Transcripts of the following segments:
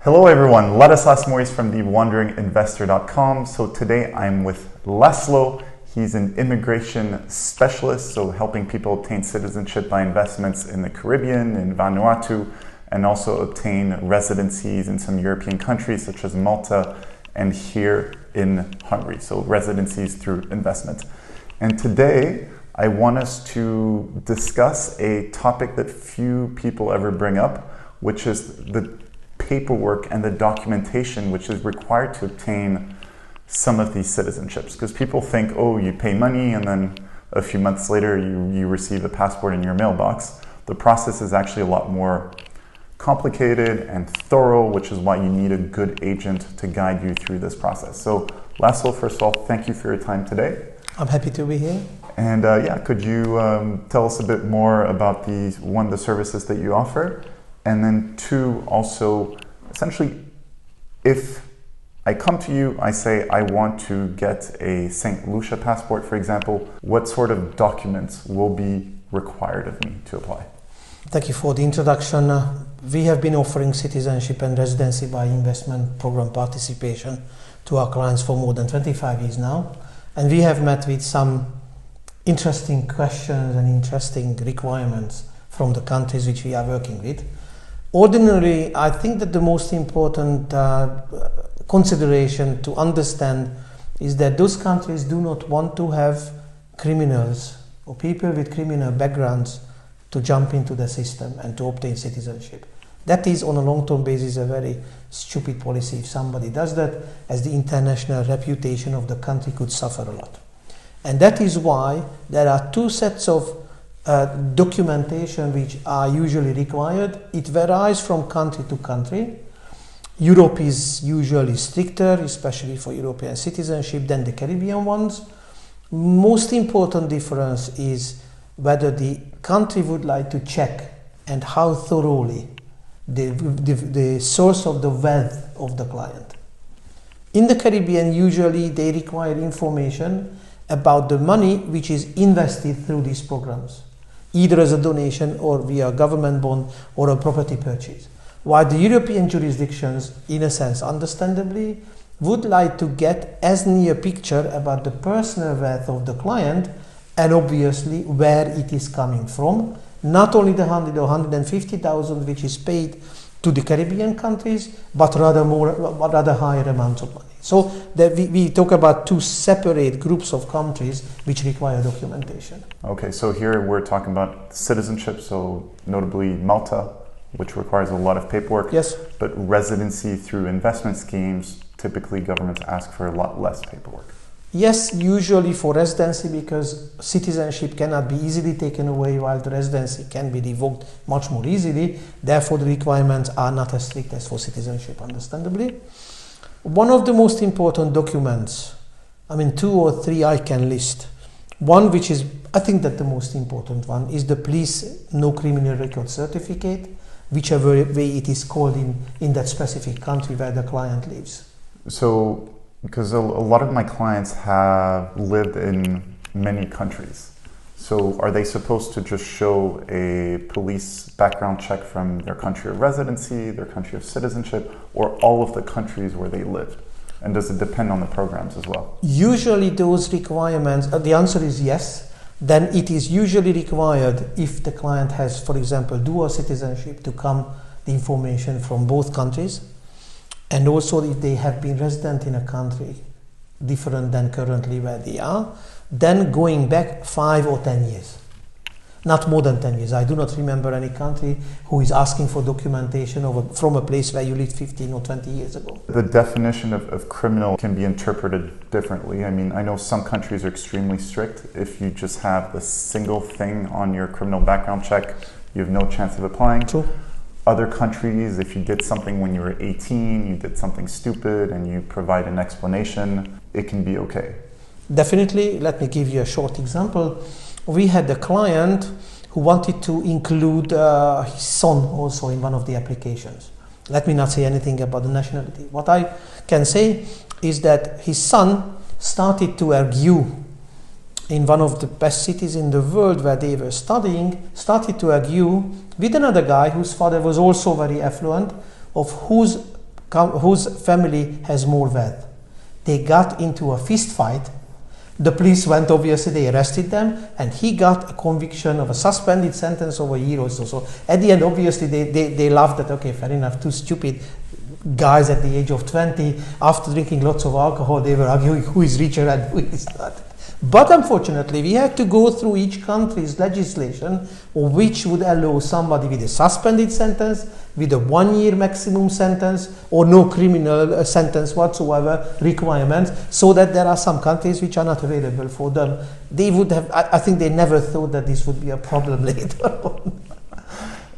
Hello everyone, Laszlo Maurice from thewanderinginvestor.com. So today I'm with Laszlo. He's an immigration specialist, so helping people obtain citizenship by investments in the Caribbean, in Vanuatu, and also obtain residencies in some European countries such as Malta and here in Hungary. So residencies through investment. And today I want us to discuss a topic that few people ever bring up, which is the paperwork and the documentation which is required to obtain some of these citizenships. Because people think, oh, you pay money and then a few months later you receive a passport in your mailbox. The process is actually a lot more complicated and thorough, which is why you need a good agent to guide you through this process. So Laszlo, first of all, thank you for your time today. I'm happy to be here. And could you tell us a bit more about the services that you offer? And then two, also, essentially, if I come to you, I say I want to get a St. Lucia passport, for example, what sort of documents will be required of me to apply? Thank you for the introduction. We have been offering citizenship and residency by investment program participation to our clients for more than 25 years now. And we have met with some interesting questions and interesting requirements from the countries which we are working with. Ordinarily, I think that the most important consideration to understand is that those countries do not want to have criminals or people with criminal backgrounds to jump into the system and to obtain citizenship. That is, on a long-term basis, a very stupid policy if somebody does that, as the international reputation of the country could suffer a lot. And that is why there are two sets of documentation which are usually required. It varies from country to country. Europe is usually stricter, especially for European citizenship, than the Caribbean ones. Most important difference is whether the country would like to check and how thoroughly the source of the wealth of the client. In the Caribbean, usually they require information about the money which is invested through these programs, either as a donation or via government bond or a property purchase. While the European jurisdictions, in a sense, understandably, would like to get as near a picture about the personal wealth of the client and obviously where it is coming from, not only the 100 or 150,000 which is paid to the Caribbean countries, but rather higher amounts of money. So we talk about two separate groups of countries which require documentation. Okay, so here we're talking about citizenship, so notably Malta, which requires a lot of paperwork. Yes. But residency through investment schemes, typically governments ask for a lot less paperwork. Yes, usually for residency, because citizenship cannot be easily taken away while the residency can be revoked much more easily. Therefore, the requirements are not as strict as for citizenship, understandably. One of the most important documents, two or three I can list. One which is, I think that the most important one, is the police no criminal record certificate, whichever way it is called in that specific country where the client lives. So, because a lot of my clients have lived in many countries. So are they supposed to just show a police background check from their country of residency, their country of citizenship, or all of the countries where they lived? And does it depend on the programs as well? Usually those requirements, the answer is yes. Then it is usually required if the client has, for example, dual citizenship, to come the information from both countries. And also if they have been resident in a country different than currently where they are, then going back 5 or 10 years. Not more than 10 years. I do not remember any country who is asking for documentation from a place where you lived 15 or 20 years ago. The definition of criminal can be interpreted differently. I know some countries are extremely strict. If you just have the single thing on your criminal background check, you have no chance of applying. True. Other countries, if you did something when you were 18, you did something stupid and you provide an explanation, it can be okay. Definitely. Let me give you a short example. We had a client who wanted to include his son also in one of the applications. Let me not say anything about the nationality. What I can say is that his son started to argue in one of the best cities in the world where they were studying, started to argue with another guy whose father was also very affluent, of whose whose family has more wealth. They got into a fist fight. The police went, obviously, they arrested them, and he got a conviction of a suspended sentence of a year or so. So at the end, obviously, they laughed that, okay, fair enough, two stupid guys at the age of 20, after drinking lots of alcohol, they were arguing who is richer and who is not. But unfortunately, we had to go through each country's legislation which would allow somebody with a suspended sentence, with a 1 year maximum sentence, or no criminal sentence whatsoever requirements, so that there are some countries which are not available for them. They would have, I think they never thought that this would be a problem later on.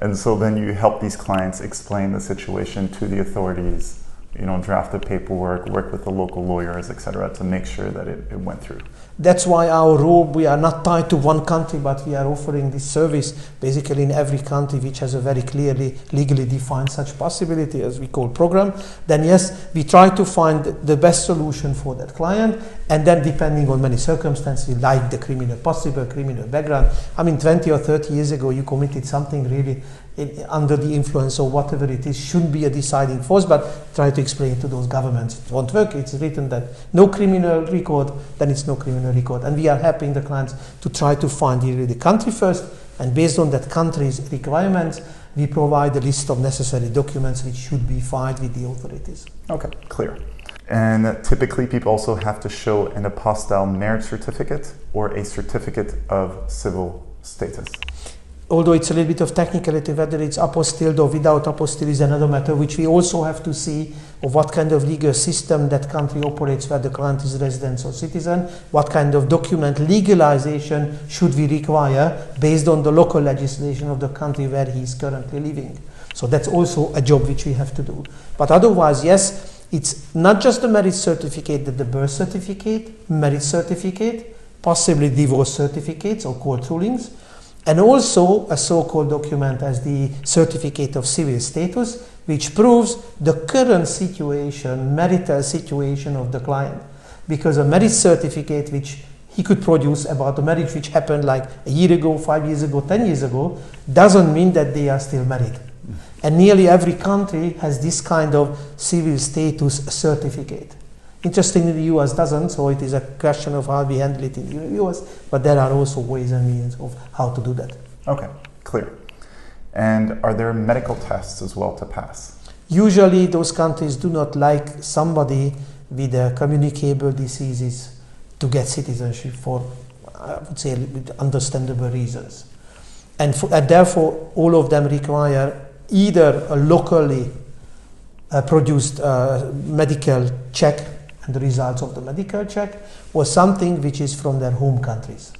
And so then you help these clients explain the situation to the authorities, you know, draft the paperwork, work with the local lawyers, etc., to make sure that it went through. That's why our role, we are not tied to one country, but we are offering this service basically in every country which has a very clearly legally defined such possibility, as we call program. Then yes, we try to find the best solution for that client, and then depending on many circumstances, like the possible criminal background. I mean, 20 or 30 years ago, you committed something really under the influence of whatever it is, shouldn't be a deciding force, but try to explain to those governments it won't work. It's written that no criminal record, then it's no criminal record. And we are helping the clients to try to find really the country first, and based on that country's requirements, we provide a list of necessary documents which should be filed with the authorities. Okay, clear. And typically people also have to show an apostille marriage certificate or a certificate of civil status. Although it's a little bit of technicality, whether it's apostilled or without apostille is another matter, which we also have to see of what kind of legal system that country operates, where the client is resident or citizen, what kind of document legalization should we require based on the local legislation of the country where he is currently living. So that's also a job which we have to do. But otherwise, yes, it's not just the marriage certificate, but the birth certificate, marriage certificate, possibly divorce certificates or court rulings, and also a so-called document as the certificate of civil status, which proves the current situation, marital situation of the client. Because a marriage certificate which he could produce about a marriage which happened like a year ago, 5 years ago, 10 years ago, doesn't mean that they are still married. And nearly every country has this kind of civil status certificate. Interestingly, the US doesn't, so it is a question of how we handle it in the US, but there are also ways and means of how to do that. Okay, clear. And are there medical tests as well to pass? Usually those countries do not like somebody with communicable diseases to get citizenship for, I would say, understandable reasons. And therefore, all of them require either a locally produced medical check and the results of the medical check, or something which is from their home countries.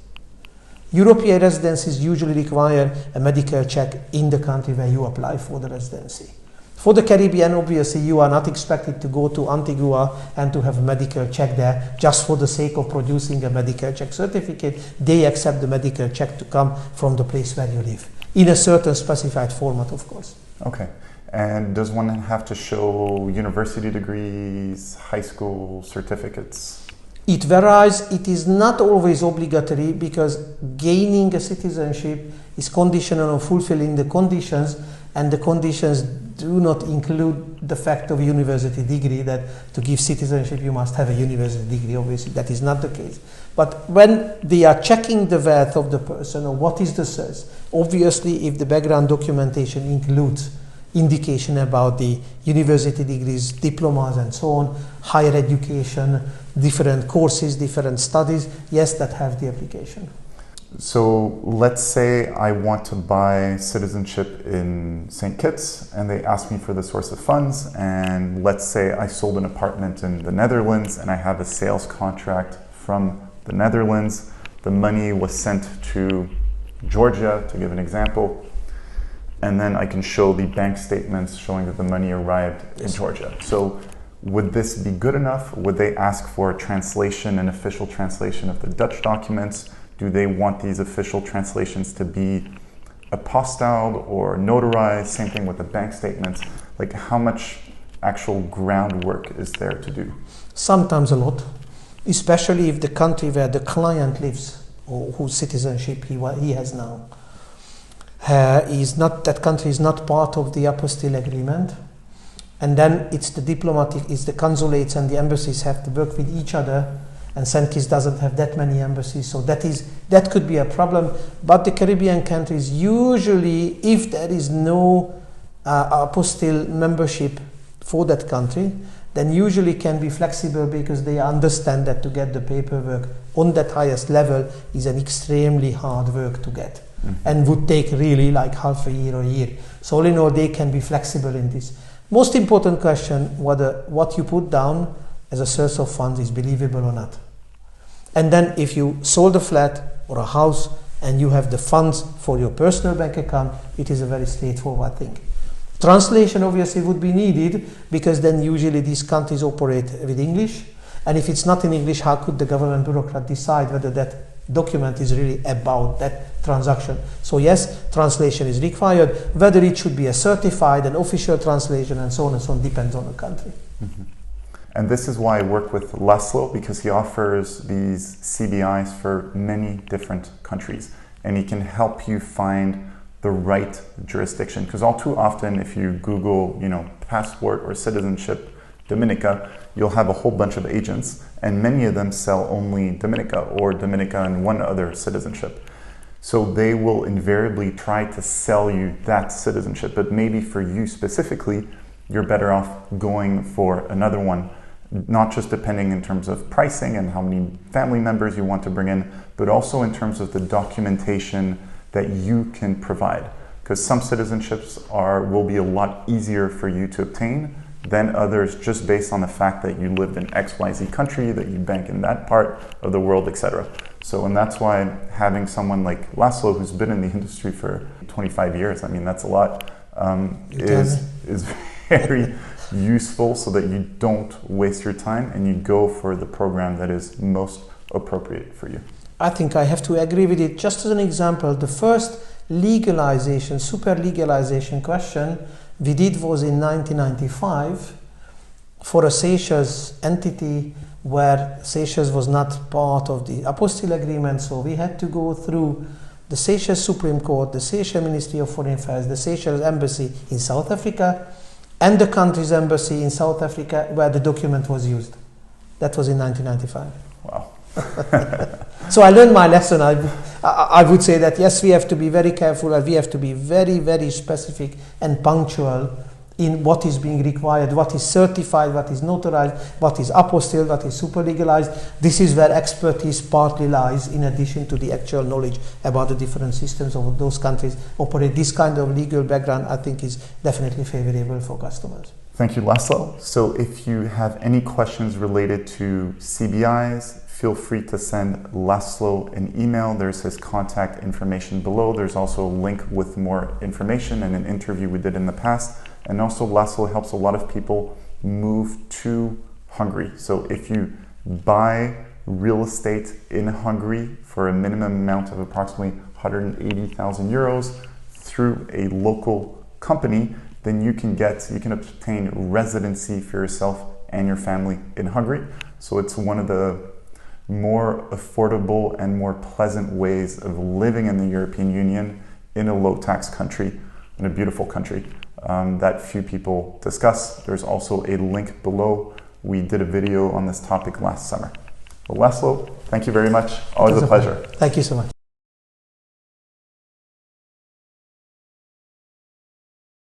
European residencies usually require a medical check in the country where you apply for the residency. For the Caribbean, obviously, you are not expected to go to Antigua and to have a medical check there just for the sake of producing a medical check certificate. They accept the medical check to come from the place where you live, in a certain specified format, of course. Okay. And does one have to show university degrees, high school certificates? It varies. It is not always obligatory, because gaining a citizenship is conditional on fulfilling the conditions, and the conditions do not include the fact of a university degree, that to give citizenship you must have a university degree. Obviously that is not the case. But when they are checking the wealth of the person, or what is the source, obviously if the background documentation includes indication about the university degrees, diplomas and so on, higher education, different courses, different studies, yes, that have the application. So let's say I want to buy citizenship in St. Kitts and they ask me for the source of funds, and let's say I sold an apartment in the Netherlands and I have a sales contract from the Netherlands. The money was sent to Georgia, to give an example, and then I can show the bank statements showing that the money arrived in Georgia. So would this be good enough? Would they ask for a translation, an official translation of the Dutch documents? Do they want these official translations to be apostilled or notarized? Same thing with the bank statements. Like, how much actual groundwork is there to do? Sometimes a lot, especially if the country where the client lives, or whose citizenship he has now, that country is not part of the apostille agreement, And then it's the consulates and the embassies have to work with each other, and St. Kitts doesn't have that many embassies, so that could be a problem. But the Caribbean countries usually, if there is no apostille membership for that country, then usually can be flexible, because they understand that to get the paperwork on that highest level is an extremely hard work to get, and would take really like half a year or a year. So all in all, they can be flexible in this. Most important question, whether what you put down as a source of funds is believable or not. And then if you sold a flat or a house and you have the funds for your personal bank account, it is a very straightforward thing. Translation obviously would be needed, because then usually these countries operate with English. And if it's not in English, how could the government bureaucrat decide whether that document is really about that transaction? So yes, translation is required. Whether it should be a certified and official translation and so on depends on the country. And this is why I work with Laszlo, because he offers these CBIs for many different countries, and he can help you find the right jurisdiction. Because all too often, if you Google, passport or citizenship Dominica, you'll have a whole bunch of agents, and many of them sell only Dominica or Dominica and one other citizenship. So they will invariably try to sell you that citizenship, but maybe for you specifically, you're better off going for another one, not just depending in terms of pricing and how many family members you want to bring in, but also in terms of the documentation that you can provide. Because some citizenships will be a lot easier for you to obtain than others, just based on the fact that you lived in XYZ country, that you bank in that part of the world, etc. So, and that's why having someone like Laszlo, who's been in the industry for 25 years, I mean, that's a lot, is very useful, so that you don't waste your time and you go for the program that is most appropriate for you. I think I have to agree with it. Just as an example, the first legalization, super legalization question we did was in 1995 for a Seychelles entity where Seychelles was not part of the apostille agreement, so we had to go through the Seychelles Supreme Court, the Seychelles Ministry of Foreign Affairs, the Seychelles Embassy in South Africa, and the country's embassy in South Africa where the document was used. That was in 1995. Wow. So I learned my lesson. I would say that yes, we have to be very careful, and we have to be very, very specific and punctual in what is being required, what is certified, what is notarized, what is apostille, what is super legalized. This is where expertise partly lies, in addition to the actual knowledge about the different systems of those countries operate. This kind of legal background, I think, is definitely favorable for customers. Thank you, Laszlo. So if you have any questions related to CBIs, feel free to send Laszlo an email. There's his contact information below. There's also a link with more information and an interview we did in the past. And also Laszlo helps a lot of people move to Hungary. So if you buy real estate in Hungary for a minimum amount of approximately 180,000 euros through a local company, then you can obtain residency for yourself and your family in Hungary. So it's one of the more affordable and more pleasant ways of living in the European Union in a low tax country, in a beautiful country that few people discuss. There's also a link below. We did a video on this topic last summer. Well, Laszlo, thank you very much. Always a pleasure. Thank you so much.